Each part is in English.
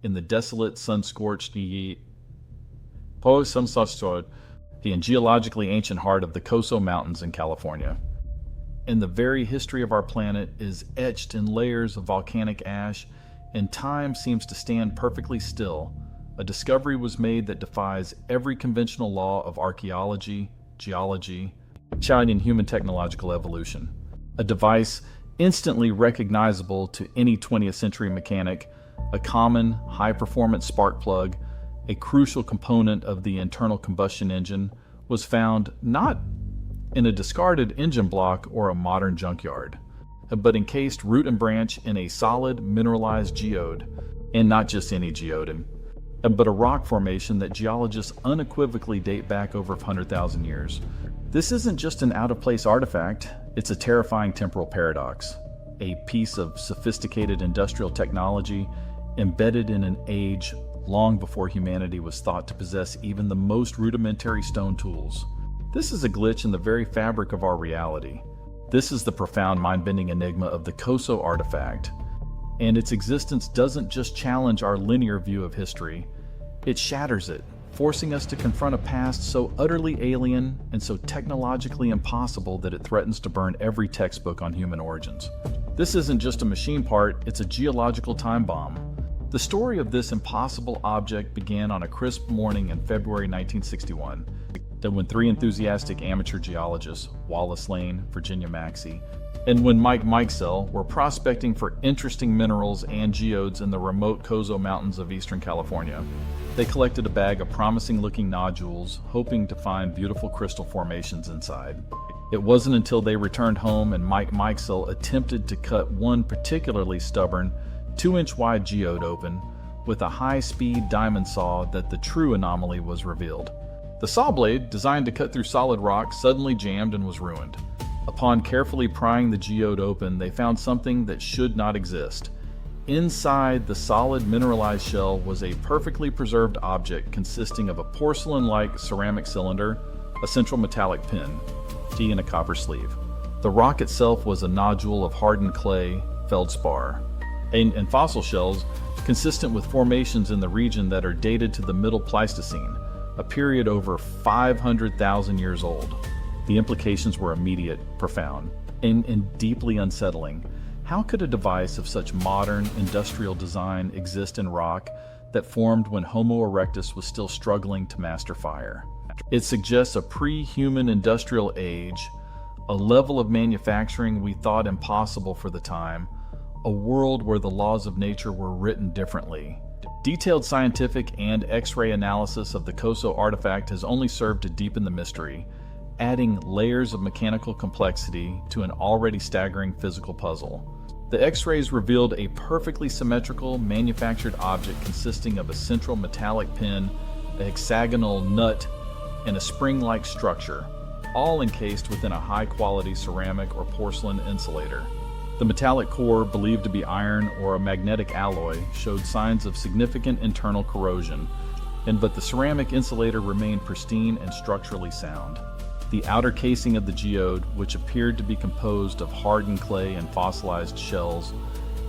in the desolate, sun-scorched the geologically ancient heart of the Coso Mountains in California. And the very history of our planet is etched in layers of volcanic ash, and time seems to stand perfectly still. A discovery was made that defies every conventional law of archaeology, geology, and human technological evolution. A device instantly recognizable to any 20th century mechanic, a common, high-performance spark plug, a crucial component of the internal combustion engine, was found not in a discarded engine block or a modern junkyard, but encased root and branch in a solid mineralized geode, and not just any geode, but a rock formation that geologists unequivocally date back over 100,000 years. This isn't just an out-of-place artifact, it's a terrifying temporal paradox, a piece of sophisticated industrial technology embedded in an age long before humanity was thought to possess even the most rudimentary stone tools. This is a glitch in the very fabric of our reality. This is the profound, mind-bending enigma of the Coso Artifact, and its existence doesn't just challenge our linear view of history, it shatters it, forcing us to confront a past so utterly alien and so technologically impossible that it threatens to burn every textbook on human origins. This isn't just a machine part, it's a geological time bomb. The story of this impossible object began on a crisp morning in February 1961, when three enthusiastic amateur geologists, Wallace Lane, Virginia Maxey, and Mike Mikesell, were prospecting for interesting minerals and geodes in the remote Coso Mountains of eastern California. They collected a bag of promising-looking nodules, hoping to find beautiful crystal formations inside. It wasn't until they returned home and Mike Mikesell attempted to cut one particularly stubborn, 2-inch wide geode open with a high-speed diamond saw that the true anomaly was revealed. The saw blade, designed to cut through solid rock, suddenly jammed and was ruined. Upon carefully prying the geode open, they found something that should not exist. Inside the solid mineralized shell was a perfectly preserved object consisting of a porcelain-like ceramic cylinder, a central metallic pin, and a copper sleeve. The rock itself was a nodule of hardened clay, feldspar, and fossil shells consistent with formations in the region that are dated to the Middle Pleistocene, a period over 500,000 years old. The implications were immediate, profound, and deeply unsettling. How could a device of such modern, industrial design exist in rock that formed when Homo erectus was still struggling to master fire? It suggests a pre-human industrial age, a level of manufacturing we thought impossible for the time, a world where the laws of nature were written differently. Detailed scientific and X-ray analysis of the Coso artifact has only served to deepen the mystery, adding layers of mechanical complexity to an already staggering physical puzzle. The X-rays revealed a perfectly symmetrical, manufactured object consisting of a central metallic pin, a hexagonal nut, and a spring-like structure, all encased within a high-quality ceramic or porcelain insulator. The metallic core, believed to be iron or a magnetic alloy, showed signs of significant internal corrosion, but the ceramic insulator remained pristine and structurally sound. The outer casing of the geode, which appeared to be composed of hardened clay and fossilized shells,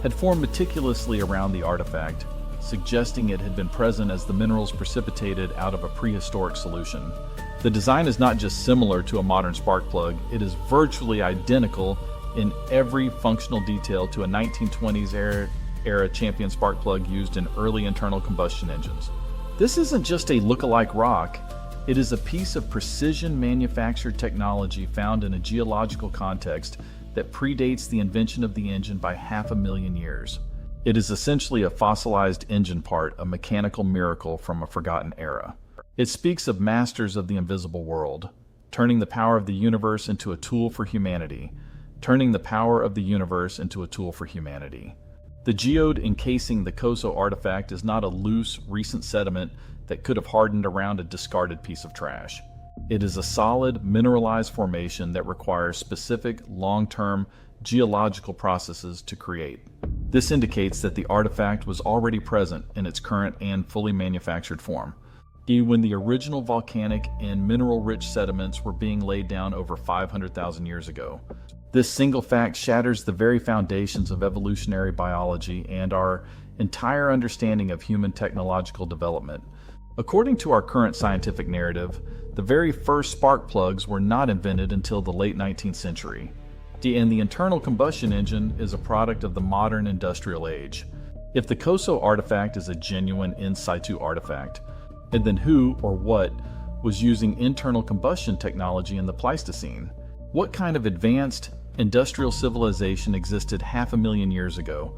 had formed meticulously around the artifact, suggesting it had been present as the minerals precipitated out of a prehistoric solution. The design is not just similar to a modern spark plug, it is virtually identical in every functional detail to a 1920s era champion spark plug used in early internal combustion engines. This isn't just a look-alike rock, it is a piece of precision manufactured technology found in a geological context that predates the invention of the engine by 500,000 years. It is essentially a fossilized engine part, a mechanical miracle from a forgotten era. It speaks of masters of the invisible world, turning the power of the universe into a tool for humanity. The geode encasing the Coso artifact is not a loose, recent sediment that could have hardened around a discarded piece of trash. It is a solid, mineralized formation that requires specific, long-term geological processes to create. This indicates that the artifact was already present in its current and fully manufactured form, when the original volcanic and mineral-rich sediments were being laid down over 500,000 years ago. This single fact shatters the very foundations of evolutionary biology and our entire understanding of human technological development. According to our current scientific narrative, the very first spark plugs were not invented until the late 19th century. And the internal combustion engine is a product of the modern industrial age. If the Coso artifact is a genuine in situ artifact, and then who or what was using internal combustion technology in the Pleistocene? What kind of advanced industrial civilization existed 500,000 years ago?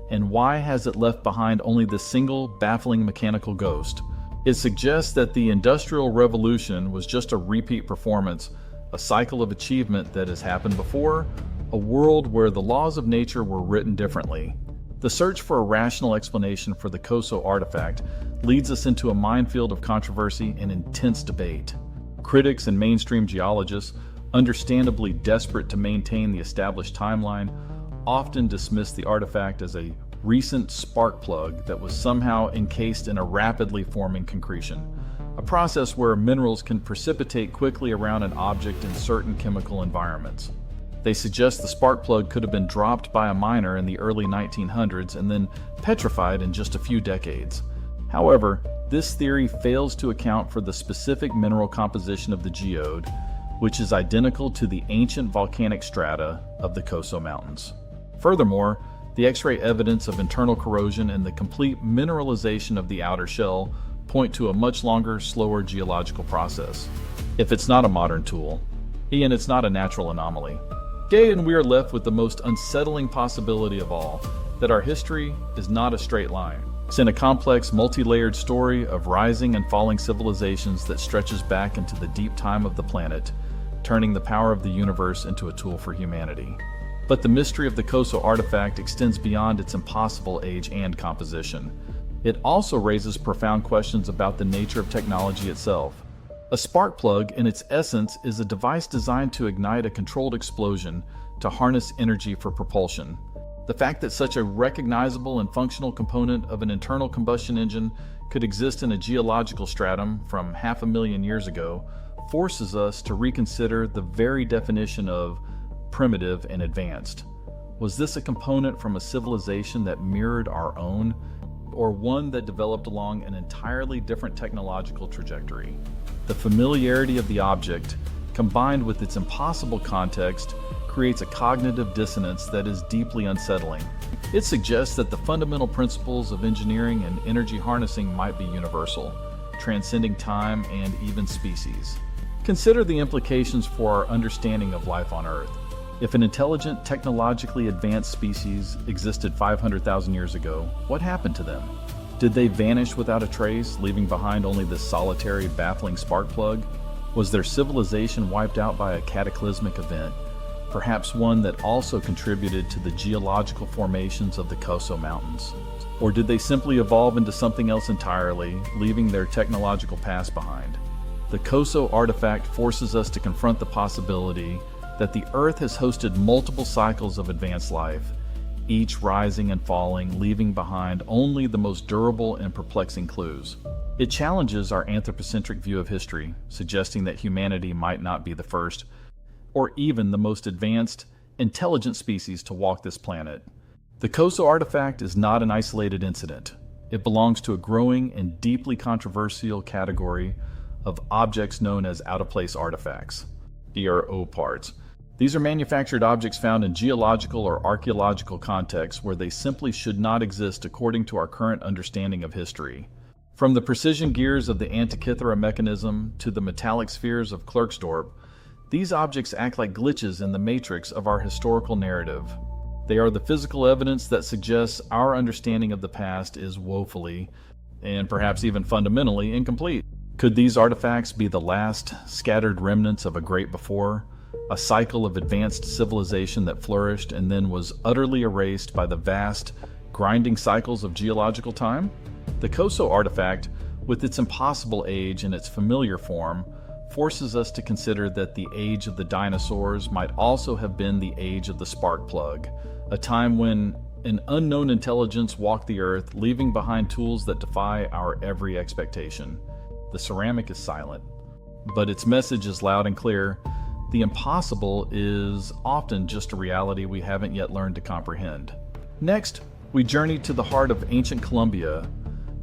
And why has it left behind only this single baffling mechanical ghost? It suggests that the Industrial Revolution was just a repeat performance, a cycle of achievement that has happened before, a world where the laws of nature were written differently. The search for a rational explanation for the Coso artifact leads us into a minefield of controversy and intense debate. Critics and mainstream geologists, understandably desperate to maintain the established timeline, often dismiss the artifact as a recent spark plug that was somehow encased in a rapidly forming concretion, a process where minerals can precipitate quickly around an object in certain chemical environments. They suggest the spark plug could have been dropped by a miner in the early 1900s and then petrified in just a few decades. However, this theory fails to account for the specific mineral composition of the geode, which is identical to the ancient volcanic strata of the Coso Mountains. Furthermore, the X-ray evidence of internal corrosion and the complete mineralization of the outer shell point to a much longer, slower geological process. If it's not a modern tool, Ian, it's not a natural anomaly. And we are left with the most unsettling possibility of all, that our history is not a straight line. It's in a complex, multi-layered story of rising and falling civilizations that stretches back into the deep time of the planet, turning the power of the universe into a tool for humanity. But the mystery of the Coso artifact extends beyond its impossible age and composition. It also raises profound questions about the nature of technology itself. A spark plug, in its essence, is a device designed to ignite a controlled explosion to harness energy for propulsion. The fact that such a recognizable and functional component of an internal combustion engine could exist in a geological stratum from 500,000 years ago forces us to reconsider the very definition of primitive and advanced. Was this a component from a civilization that mirrored our own, or one that developed along an entirely different technological trajectory? The familiarity of the object, combined with its impossible context, creates a cognitive dissonance that is deeply unsettling. It suggests that the fundamental principles of engineering and energy harnessing might be universal, transcending time and even species. Consider the implications for our understanding of life on Earth. If an intelligent, technologically advanced species existed 500,000 years ago, what happened to them? Did they vanish without a trace, leaving behind only this solitary, baffling spark plug? Was their civilization wiped out by a cataclysmic event, perhaps one that also contributed to the geological formations of the Coso Mountains? Or did they simply evolve into something else entirely, leaving their technological past behind? The Coso artifact forces us to confront the possibility that the Earth has hosted multiple cycles of advanced life, each rising and falling, leaving behind only the most durable and perplexing clues. It challenges our anthropocentric view of history, suggesting that humanity might not be the first, or even the most advanced, intelligent species to walk this planet. The Coso artifact is not an isolated incident. It belongs to a growing and deeply controversial category of objects known as out-of-place artifacts, or OOPArts. These are manufactured objects found in geological or archaeological contexts where they simply should not exist according to our current understanding of history. From the precision gears of the Antikythera mechanism to the metallic spheres of Klerksdorp, these objects act like glitches in the matrix of our historical narrative. They are the physical evidence that suggests our understanding of the past is woefully, and perhaps even fundamentally, incomplete. Could these artifacts be the last scattered remnants of a great before? A cycle of advanced civilization that flourished and then was utterly erased by the vast, grinding cycles of geological time? The Coso artifact, with its impossible age and its familiar form, forces us to consider that the age of the dinosaurs might also have been the age of the spark plug, a time when an unknown intelligence walked the earth, leaving behind tools that defy our every expectation. The ceramic is silent, but its message is loud and clear. The impossible is often just a reality we haven't yet learned to comprehend. Next, We journey to the heart of ancient Colombia,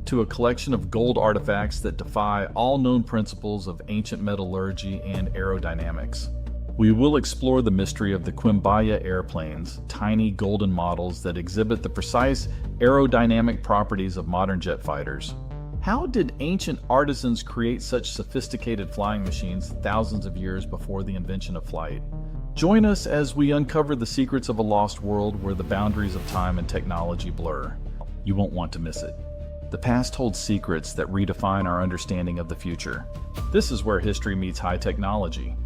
to a collection of gold artifacts that defy all known principles of ancient metallurgy and aerodynamics. We will explore the mystery of the Quimbaya airplanes, tiny golden models that exhibit the precise aerodynamic properties of modern jet fighters. How did ancient artisans create such sophisticated flying machines thousands of years before the invention of flight? Join us as we uncover the secrets of a lost world where the boundaries of time and technology blur. You won't want to miss it. The past holds secrets that redefine our understanding of the future. This is where history meets high technology.